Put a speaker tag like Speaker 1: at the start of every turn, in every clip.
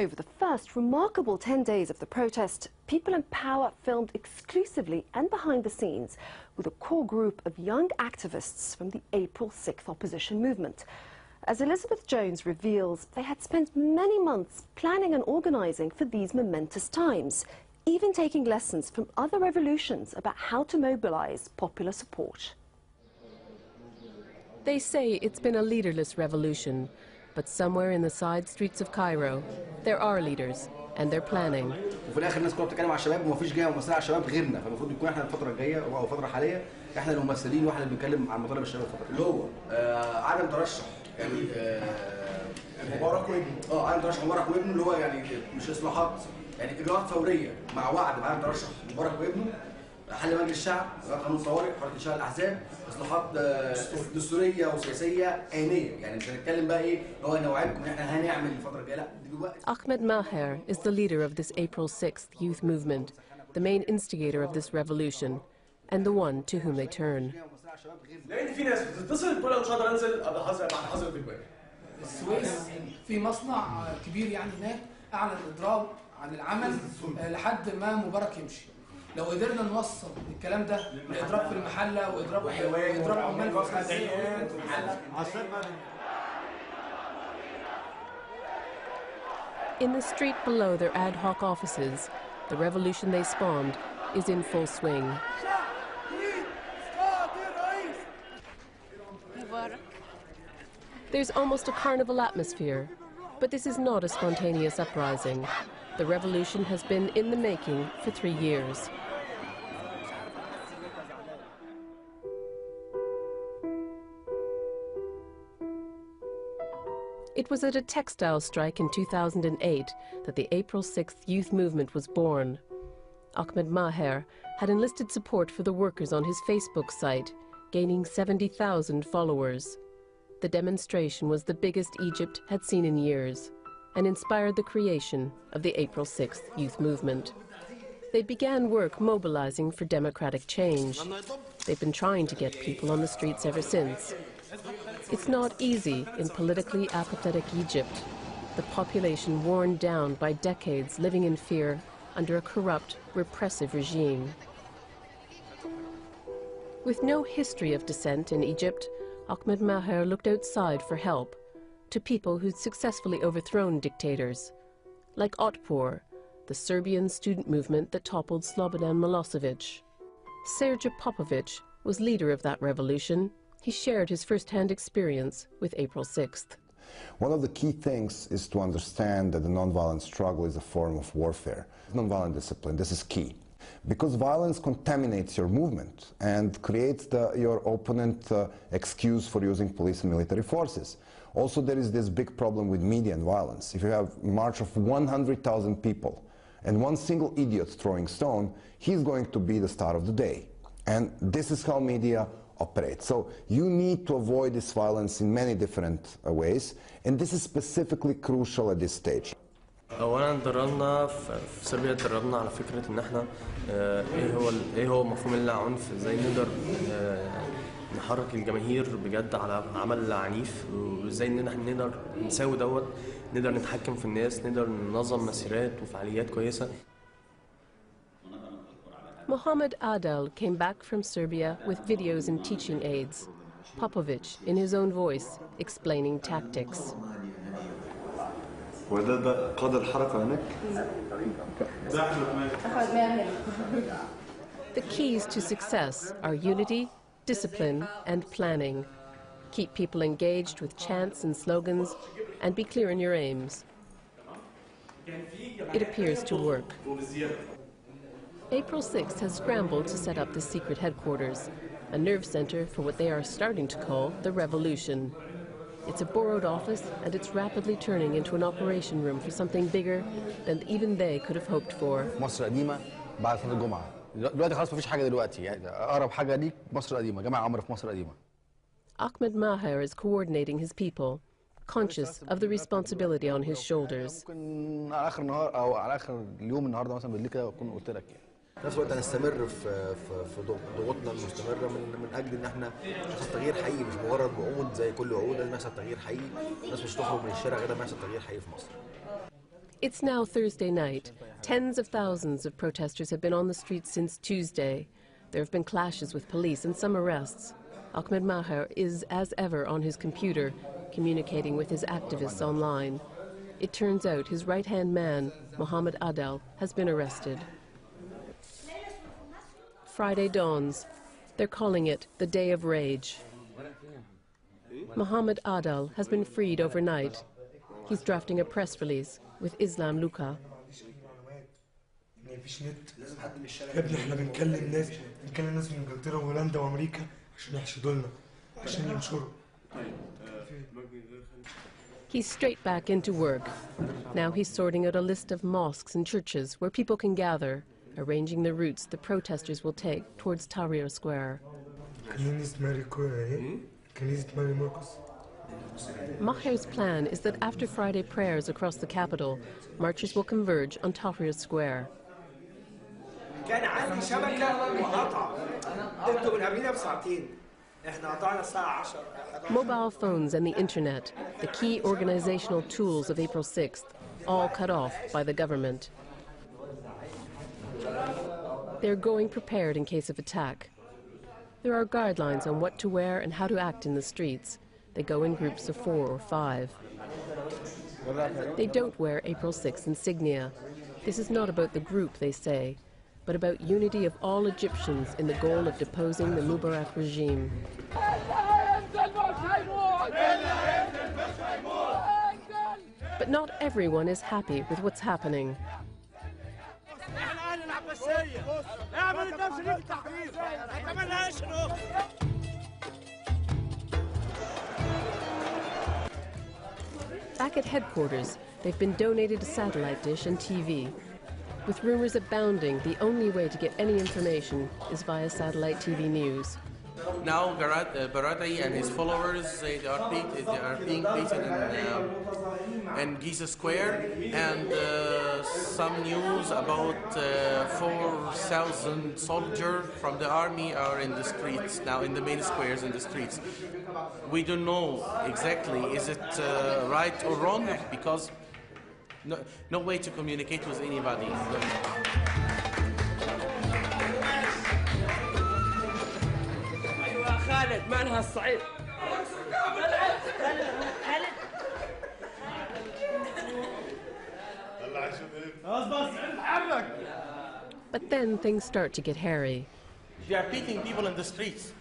Speaker 1: Over the first remarkable 10 days of the protest, People in Power filmed exclusively and behind the scenes with a core group of young activists from the April 6th opposition movement. As Elizabeth Jones reveals, they had spent many months planning and organizing for these momentous times, even taking lessons from other revolutions about how to mobilize popular support.
Speaker 2: They say it's been a leaderless revolution, but somewhere in the side streets of Cairo, there are leaders, and they're planning.
Speaker 3: وفي الاخر الناس كلها بتتكلم على الشباب ومفيش جهه ممثله على الشباب غيرنا، فالمفروض يكون احنا الفتره الجايه او الفتره الحاليه احنا الممثلين واحنا اللي بنتكلم عن مطالب الشباب الفتره اللي هو عدم ترشح يعني مبارك وابنه عدم ترشح مبارك وابنه اللي هو يعني مش اصلاحات يعني اجراءات فوريه مع وعد بعدم ترشح مبارك وابنه، حل مجلس الشعب، قانون الطوارئ، حريه انشاء الاحزاب، اصلاحات دستوريه وسياسيه آنيه، يعني مش هنتكلم بقى ايه هو نوعدكم ان احنا هنعمل الفتره الجايه، لا دلوقتي.
Speaker 2: Ahmed Maher is the leader of this April 6th youth movement, the main instigator of this revolution, and the one to whom they turn.
Speaker 4: لان في ناس بتتصل بتقول انا مش هقدر انزل بعد حظر الدبابه.
Speaker 5: السويس في مصنع كبير يعني هناك اعلن اضراب عن العمل لحد ما مبارك يمشي. لو قدرنا نوصل الكلام ده لاضراب في المحله واضراب عمال في المحله.
Speaker 2: In the street below their ad hoc offices, the revolution they spawned is in full swing. There's almost a carnival atmosphere, but this is not a spontaneous uprising. The revolution has been in the making for 3 years. It was at a textile strike in 2008 that the April 6th youth movement was born. Ahmed Maher had enlisted support for the workers on his Facebook site, gaining 70,000 followers. The demonstration was the biggest Egypt had seen in years and inspired the creation of the April 6th youth movement. They began work mobilizing for democratic change. They've been trying to get people on the streets ever since. It's not easy in politically apathetic Egypt, the population worn down by decades living in fear under a corrupt, repressive regime. With no history of dissent in Egypt, Ahmed Maher looked outside for help, to people who'd successfully overthrown dictators, like Atbor, the Serbian student movement that toppled Slobodan Milosevic. Sergej Popovic was leader of that revolution. He shared his first-hand experience with April 6th.
Speaker 6: One of the key things is to understand that the nonviolent struggle is a form of warfare. Nonviolent discipline, this is key. Because violence contaminates your movement and creates your opponent excuse for using police and military forces. Also, there is this big problem with media and violence. If you have a march of 100,000 people and one single idiot throwing stone, he's going to be the star of the day. And this is how media operate. So you need to avoid this violence in many different ways, and this is specifically crucial at this stage.
Speaker 7: اولا دربنا في صربيا دربنا على فكره ان احنا ايه هو مفهوم العنف، ازاي نقدر نحرك الجماهير بجد على عمل عنيف، وازاي ان احنا نقدر نساوي دوت، نقدر نتحكم في الناس، نقدر ننظم مسيرات وفعاليات كويسه.
Speaker 2: Mohammed Adel came back from Serbia with videos and teaching aids. Popovic, in his own voice, explaining tactics. The keys to success are unity, discipline, and planning. Keep people engaged with chants and slogans, and be clear in your aims. It appears to work. April 6th has scrambled to set up the secret headquarters, a nerve center for what they are starting to call the revolution. It's a borrowed office, and it's rapidly turning into an operation room for something bigger than even they could have hoped for.
Speaker 8: مصر قديمة بعد صلاة الجمعة. دلوقتي خلاص مفيش حاجة دلوقتي، يعني أقرب حاجة ليك مصر قديمة، جامع عمرو في مصر قديمة.
Speaker 2: Ahmed Maher is coordinating his people, conscious of the responsibility on his shoulders.
Speaker 8: ممكن على آخر النهار أو على آخر اليوم النهارده مثلا بالليل كده أكون قلت لك يعني.
Speaker 3: في نفس الوقت هنستمر في ضغوطنا المستمره من اجل ان احنا نحصل تغيير حقيقي، مش مجرد وعود زي كل وعود، لازم يحصل تغيير حقيقي، الناس مش تخرج من الشارع غير ما يحصل تغيير حقيقي في مصر.
Speaker 2: It's now Thursday night. Tens of thousands of protesters have been on the streets since Tuesday. There have been clashes with police and some arrests. Ahmed Maher is, as ever, on his computer, communicating with his activists online. It turns out his right-hand man, Mohammed Adel, has been arrested. Friday dawns. They're calling it the Day of Rage. Mohammed Adel has been freed overnight. He's drafting a press release with Islam Luka. He's straight back into work. Now he's sorting out a list of mosques and churches where people can gather, arranging the routes the protesters will take towards Tahrir Square. Maher's plan is that after Friday prayers across the capital, marchers will converge on Tahrir Square. Mobile phones and the internet, the key organizational tools of April 6th, all cut off by the government. They're going prepared in case of attack. There are guidelines on what to wear and how to act in the streets. They go in groups of 4 or 5. They don't wear April 6 insignia. This is not about the group, they say, but about unity of all Egyptians in the goal of deposing the Mubarak regime. But not everyone is happy with what's happening. Back at headquarters, they've been donated a satellite dish and TV. With rumors abounding, the only way to get any information is via satellite TV news.
Speaker 9: Now, Beraday and his followers, they are being beaten in Giza Square, and some news about 4,000 soldiers from the army are in the streets, now in the main squares in the streets. We don't know exactly, is it right or wrong, because no way to communicate with anybody.
Speaker 2: But then things start to get hairy.
Speaker 9: They are beating people in the streets.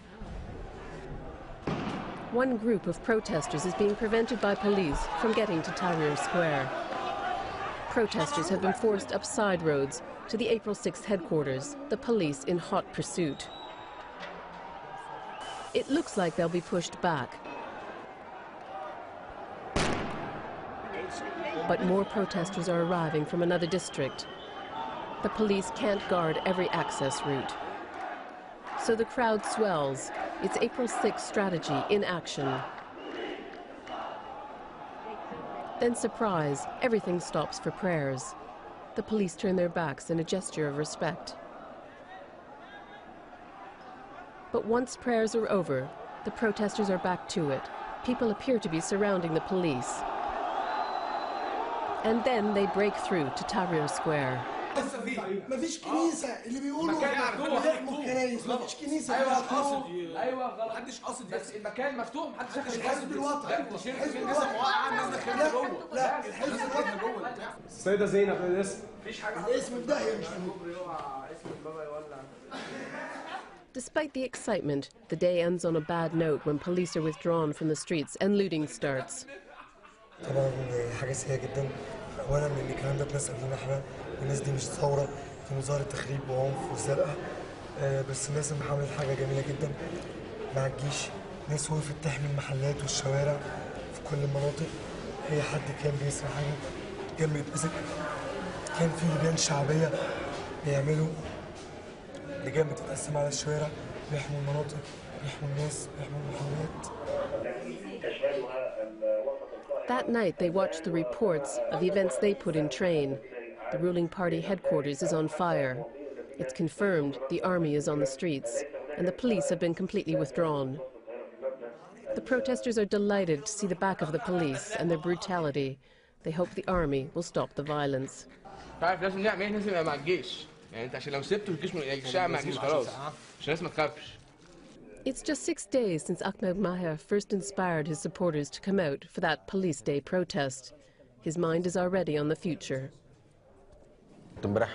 Speaker 2: One group of protesters is being prevented by police from getting to Tahrir Square. Protesters have been forced up side roads to the April 6th headquarters, the police in hot pursuit. It looks like they'll be pushed back. But more protesters are arriving from another district. The police can't guard every access route. So the crowd swells. It's April 6th strategy in action. Then surprise, everything stops for prayers. The police turn their backs in a gesture of respect. But once prayers are over, the protesters are back to it. People appear to be surrounding the police. And then they break through to Tahrir Square.
Speaker 10: مفيش كنيسة اللي بيقولوا مفتوح كنايس مفيش كنيسة
Speaker 5: ايوه قاصد ايوه محدش قاصد بس المكان مفتوح محدش داخل
Speaker 10: الحزب الوطني
Speaker 5: التيشيرت الناس موقعه الناس داخله جوه
Speaker 10: لا الحزب الوطني
Speaker 5: جوه
Speaker 4: السيدة زينب الاسم
Speaker 10: مفيش حاجة الاسم الداهية مش
Speaker 2: Despite the excitement, the day ends on a bad note when police are withdrawn from the streets and looting starts.
Speaker 10: طبعا حاجة سيئة جدا أولا إن الكلام ده اتنسب لنا احنا الناس دي مش ثورة دي مظاهرة تخريب وعنف وسرقة بس الناس اللي عملت حاجة جميلة جدا مع الجيش ناس وقفت تحمي المحلات والشوارع في كل المناطق أي حد كان بيسرق حاجة كان بيتمسك كان في لجان شعبية بيعملوا لجان بتتقسم على الشوارع بيحموا المناطق بيحموا الناس بيحموا المحلات.
Speaker 2: That night, they watched the reports of the events they put in train. The ruling party headquarters is on fire. It's confirmed the army is on the streets, and the police have been completely withdrawn. The protesters are delighted to see the back of the police and their brutality. They hope the army will stop the violence.
Speaker 11: تعرف لازم نعمل ايه؟ لازم يبقى مع الجيش، يعني انت عشان لو سبته الشعب مع الجيش خلاص، عشان الناس ما تخافش.
Speaker 2: It's just 6 days since Ahmed Maher first inspired his supporters to come out for that Police Day protest. His mind is already on the future.
Speaker 8: كنت امبارح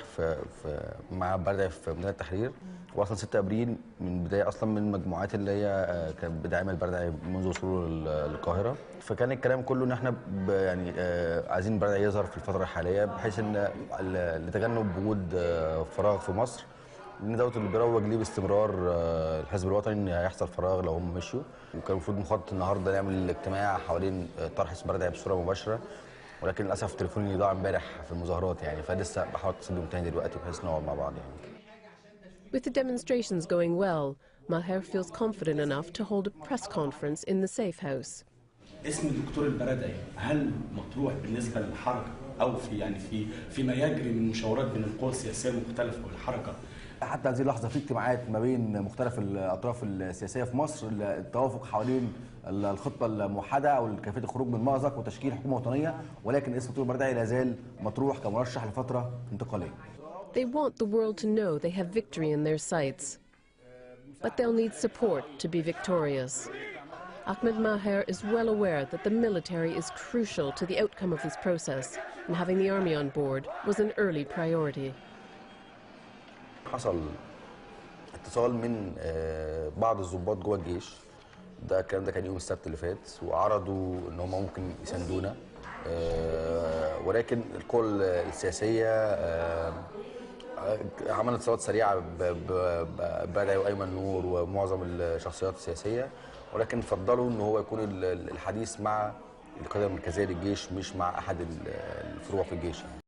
Speaker 8: مع البرادعي في ميدان التحرير، واصلا 6 ابريل من بدايه اصلا من المجموعات اللي هي كانت بدعم البرادعي منذ وصوله للقاهره، فكان الكلام كله ان احنا يعني عايزين البرادعي يظهر في الفتره الحاليه بحيث ان لتجنب وجود فراغ في مصر، لان دوت اللي بيروج ليه باستمرار الحزب الوطني ان هيحصل فراغ لو هم مشوا، وكان المفروض مخطط النهارده نعمل اجتماع حوالين طرح اسم البرادعي بصوره مباشره، ولكن للاسف تليفوني ضاع امبارح في المظاهرات يعني، فلسه بحاول اتصل بيهم تاني دلوقتي بحيث نقعد مع بعض يعني.
Speaker 2: With the demonstrations going well, Maher feels confident enough to hold a press conference in the safe house.
Speaker 12: اسم الدكتور البرادعي هل مطروح بالنسبه للحركه او فيما يجري من مشاورات بين القوى السياسيه المختلفه والحركه؟
Speaker 3: حتى هذه اللحظه في اجتماعات ما بين مختلف الاطراف السياسيه في مصر، التوافق حوالين الخطه الموحده او كيفيه الخروج من مأزق وتشكيل حكومه وطنيه، ولكن اسم الدكتور البرادعي لا زال مطروح كمرشح لفتره انتقاليه.
Speaker 2: They want the world to know they have victory in their sights, but they'll need support to be victorious. Ahmed Maher is well aware that the military is crucial to the outcome of this process, and having the army on board was an early priority.
Speaker 8: حصل اتصال من بعض الضباط جوه الجيش، الكلام ده كان يوم السبت اللي فات، وعرضوا ان هم ممكن يساندونا، ولكن القوى السياسيه عملت اتصالات سريعه ببرادعي وايمن نور ومعظم الشخصيات السياسيه، ولكن فضلوا ان هو يكون الحديث مع القياده المركزيه للجيش مش مع احد الفروع في الجيش.